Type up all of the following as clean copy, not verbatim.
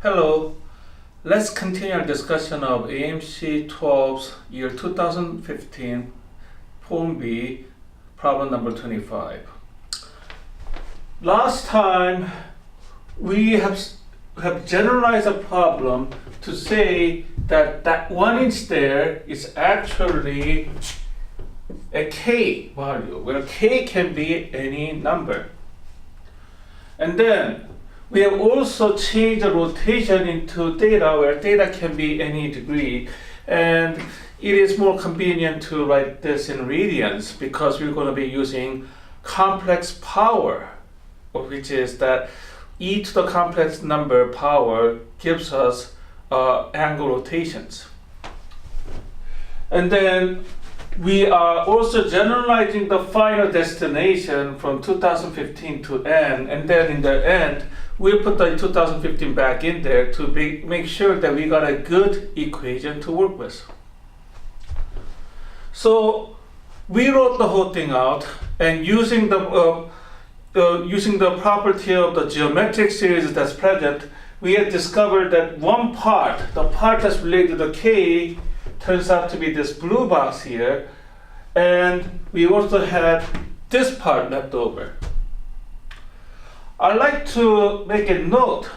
Hello, let's continue our discussion of AMC 12's year 2015 Form B, problem number 25. Last time we have generalized a problem to say that 1 inch there is actually a k value, where k can be any number. And then we have also changed the rotation into theta, where theta can be any degree. And it is more convenient to write this in radians because we're going to be using complex power, which is that e to the complex number power gives us angle rotations. And then we are also generalizing the final destination from 2015 to n, and then in the end, we'll put the 2015 back in there to make sure that we got a good equation to work with. So we wrote the whole thing out, and using the property of the geometric series that's present, we had discovered that one part, the part that's related to k, turns out to be this blue box here, and we also had this part left over. I'd like to make a note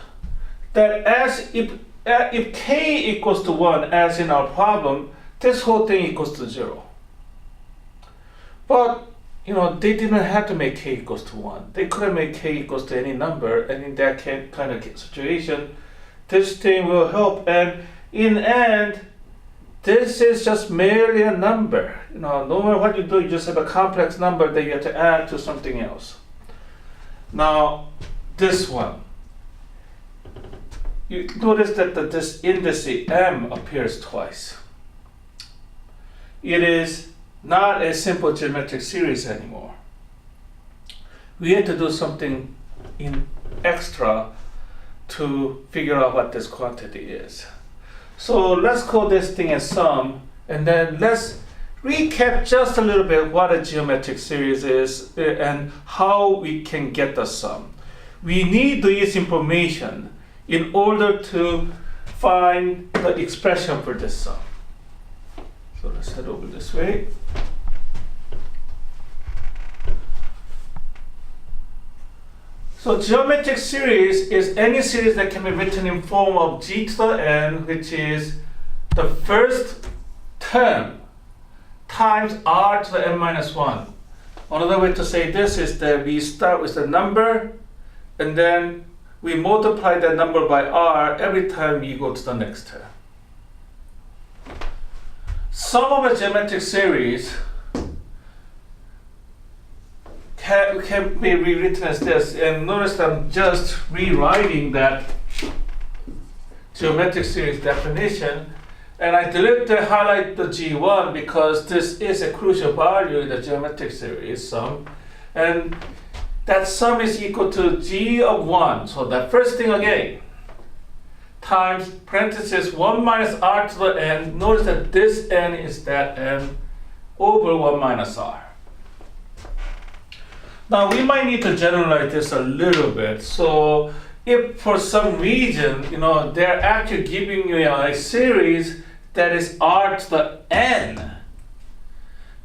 that if k equals to 1, as in our problem, this whole thing equals to 0. But they didn't have to make k equals to 1. They could have made k equals to any number, and in that kind of situation, this thing will help. And in the end, this is just merely a number. No matter what you do, you just have a complex number that you have to add to something else. Now, this one, you notice that this index m appears twice. It is not a simple geometric series anymore. We had to do something extra to figure out what this quantity is. So let's call this thing a sum, and then let's recap just a little bit what a geometric series is and how we can get the sum. We need this information in order to find the expression for this sum. So let's head over this way. So geometric series is any series that can be written in form of g to the n, which is the first term times r to the n minus 1. Another way to say this is that we start with a number, and then we multiply that number by r every time we go to the next term. Sum of a geometric series can be rewritten as this, and notice I'm just rewriting that geometric series definition, and I deliberately highlight the g1 because this is a crucial value in the geometric series sum, and that sum is equal to g of 1. So the first thing again, times parenthesis 1 minus r to the n. Notice that this n is that n over 1 minus r. Now we might need to generalize this a little bit. So if for some reason, they're actually giving you a series that is r to the n,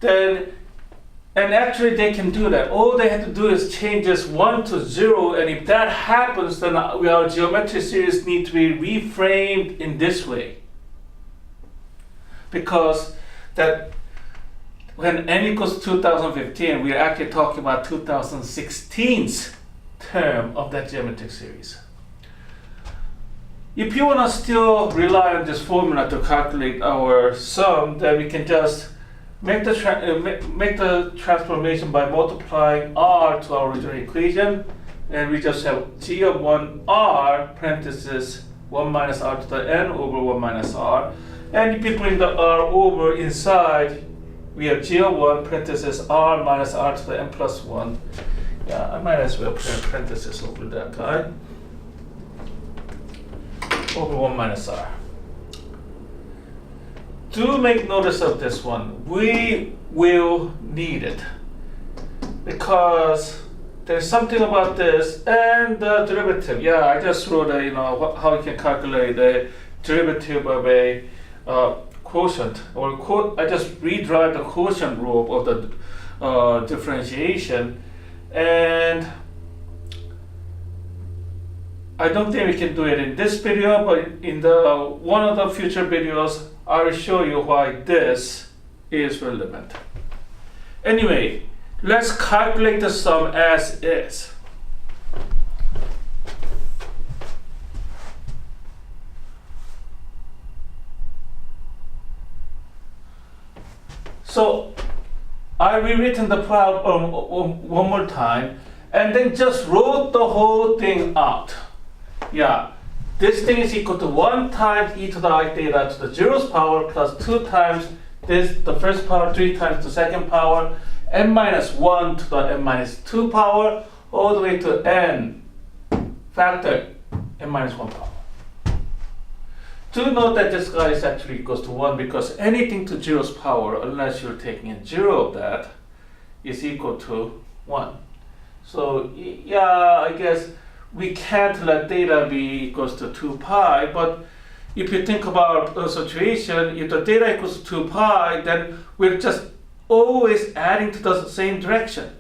and actually they can do that. All they have to do is change this 1 to 0, and if that happens, then our geometric series need to be reframed in this way. Because that when n equals 2015, we are actually talking about 2016's term of that geometric series. If you want to still rely on this formula to calculate our sum, then we can just make the transformation by multiplying r to our original equation, and we just have g of 1 r parenthesis 1 minus r to the n over 1 minus r. And if you bring the r over inside, we have g of 1 parenthesis r minus r to the n plus 1. Yeah, I might as well put a parenthesis over that guy. Over 1 minus r. Do make notice of this one. We will need it because there's something about this and the derivative. Yeah, I just wrote how you can calculate the derivative of a quotient, or I just redrive the quotient rule of the differentiation, and I don't think we can do it in this video, but in the one of the future videos, I will show you why this is relevant. Anyway, let's calculate the sum as is. So I rewritten the problem one more time and then just wrote the whole thing out. Yeah, this thing is equal to 1 times e to the I theta to the 0th power plus 2 times this, the first power, 3 times the second power, n minus 1 to the n minus 2 power, all the way to n factor n minus 1 power. Do note that this guy is actually equals to 1 because anything to 0th power, unless you're taking in 0 of that, is equal to 1. So yeah, I guess we can't let theta be equals to 2 pi, but if you think about a situation, if the theta equals to 2 pi, then we're just always adding to the same direction.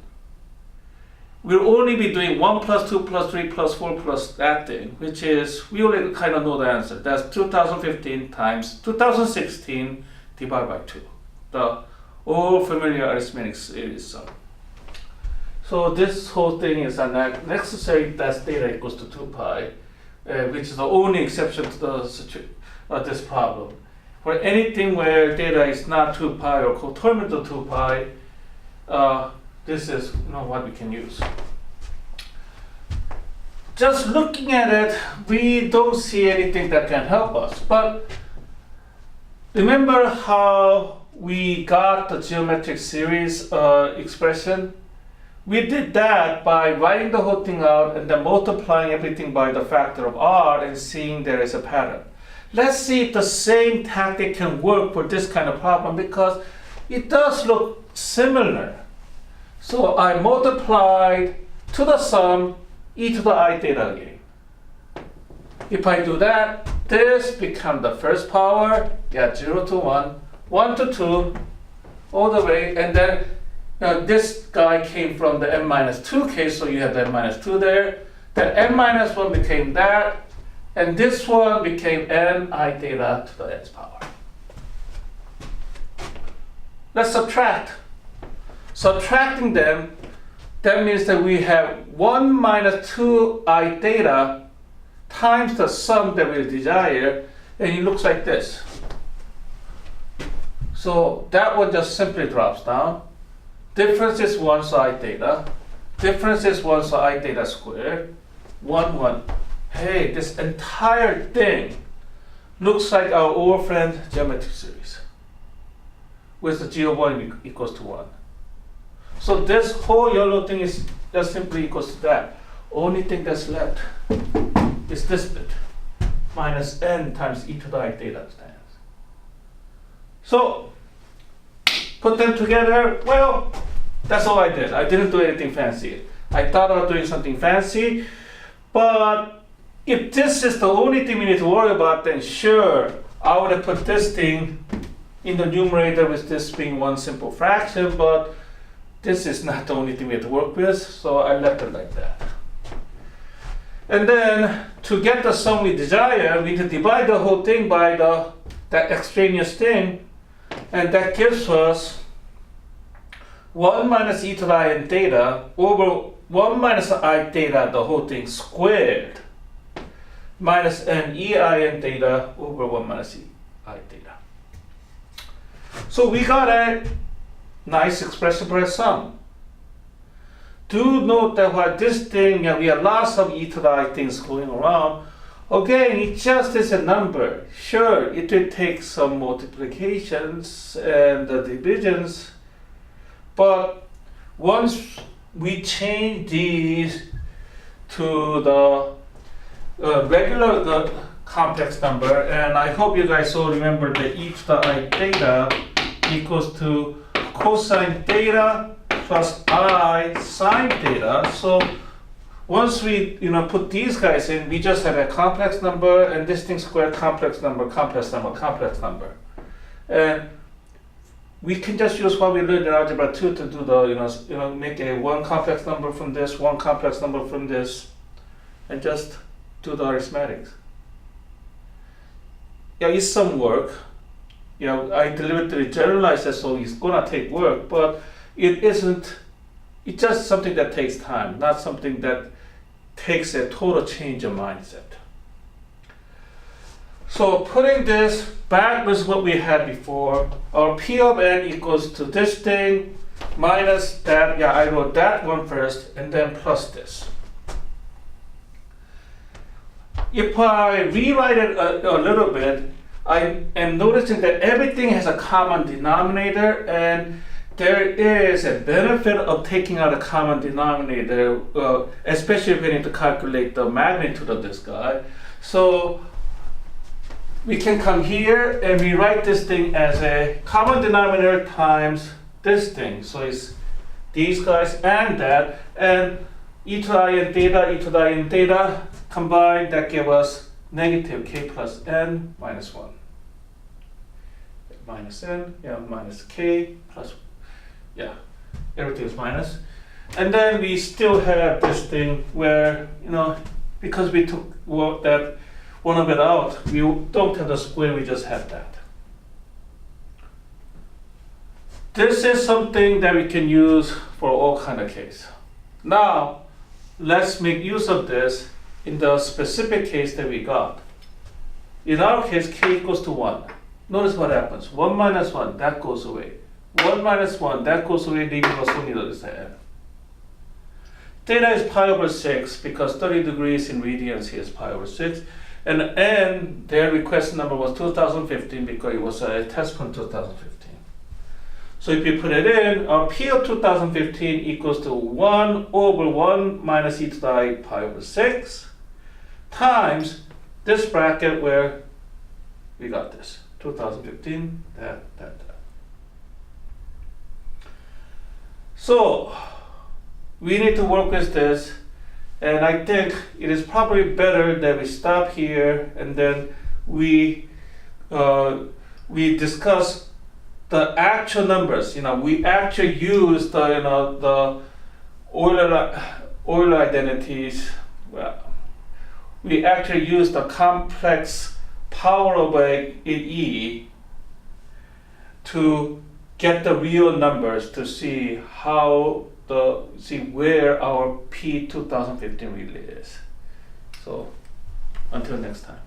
We'll only be doing 1 plus 2 plus 3 plus 4 plus that thing, which is, we already kind of know the answer. That's 2015 times 2016 divided by 2. The all familiar arithmetic series sum. So this whole thing is unnecessary. That's theta equals to 2 pi, which is the only exception to this problem. For anything where theta is not 2 pi or coterminal to 2 pi, this is what we can use. Just looking at it, we don't see anything that can help us. But remember how we got the geometric series expression? We did that by writing the whole thing out and then multiplying everything by the factor of r and seeing there is a pattern. Let's see if the same tactic can work for this kind of problem, because it does look similar. So I multiplied to the sum e to the I theta again. If I do that, this becomes the first power, 0 to 1, 1 to 2, all the way, and then this guy came from the n minus 2 case, so you have the n minus 2 there. Then n minus 1 became that, and this one became n I theta to the nth power. Let's subtract. Subtracting them, that means that we have 1 minus 2 I theta times the sum that we desire, and it looks like this. So that one just simply drops down. Difference is 1, so I theta. Difference is 1, so I theta squared. 1, 1. Hey, this entire thing looks like our old friend geometric series, with the g of 1 equals to 1. So this whole yellow thing is just simply equals to that. Only thing that's left is this bit, minus n times e to the I theta times. So put them together. Well, that's all I did. I didn't do anything fancy. I thought about doing something fancy, but if this is the only thing we need to worry about, then sure, I would have put this thing in the numerator with this being one simple fraction, but this is not the only thing we have to work with, so I left it like that. And then to get the sum we desire, we need to divide the whole thing by that extraneous thing, and that gives us 1 minus e to the I n theta over 1 minus I theta, the whole thing squared, minus n e I n theta over 1 minus e I theta. So we got a nice expression for a sum. Do note that while this thing, we have lots of e to the I things going around, again, it just is a number. Sure, it will take some multiplications and divisions, but once we change these to the regular complex number, and I hope you guys all remember that e to the I theta equals to cosine theta plus I sine theta. So once we put these guys in, we just have a complex number and this thing squared complex number, complex number, complex number. And we can just use what we learned in algebra 2 to do the, make a one complex number from this, one complex number from this, and just do the arithmetics. Yeah, it's some work. I deliberately generalized that, so it's gonna take work, but it isn't, it's just something that takes time, not something that takes a total change of mindset. So putting this back with what we had before, our P of n equals to this thing minus that, I wrote that one first, and then plus this. If I rewrite it a little bit, I am noticing that everything has a common denominator, and there is a benefit of taking out a common denominator, especially if we need to calculate the magnitude of this guy. So we can come here and rewrite this thing as a common denominator times this thing. So it's these guys and that, and e to the I n theta, e to the I n theta combined, that give us negative k plus n minus 1. Minus n, minus k plus, everything is minus. And then we still have this thing where, because we took that one of it out, we don't have the square, we just have that. This is something that we can use for all kind of case. Now, let's make use of this in the specific case that we got. In our case, k equals to 1. Notice what happens. 1 minus 1, that goes away. 1 minus 1, that goes away, leaving us only the n. Theta is pi over 6, because 30 degrees in radians here is pi over 6. And n, their request number was 2015, because it was a test from 2015. So if you put it in, our P of 2015 equals to 1 over 1 minus e to the I pi over 6 times this bracket where we got this. 2015, that. So we need to work with this, and I think it is probably better that we stop here and then we discuss the actual numbers. We actually use the Euler identities. Well, we actually use the complex power over E to get the real numbers to see where our P 2015 really is. So until next time.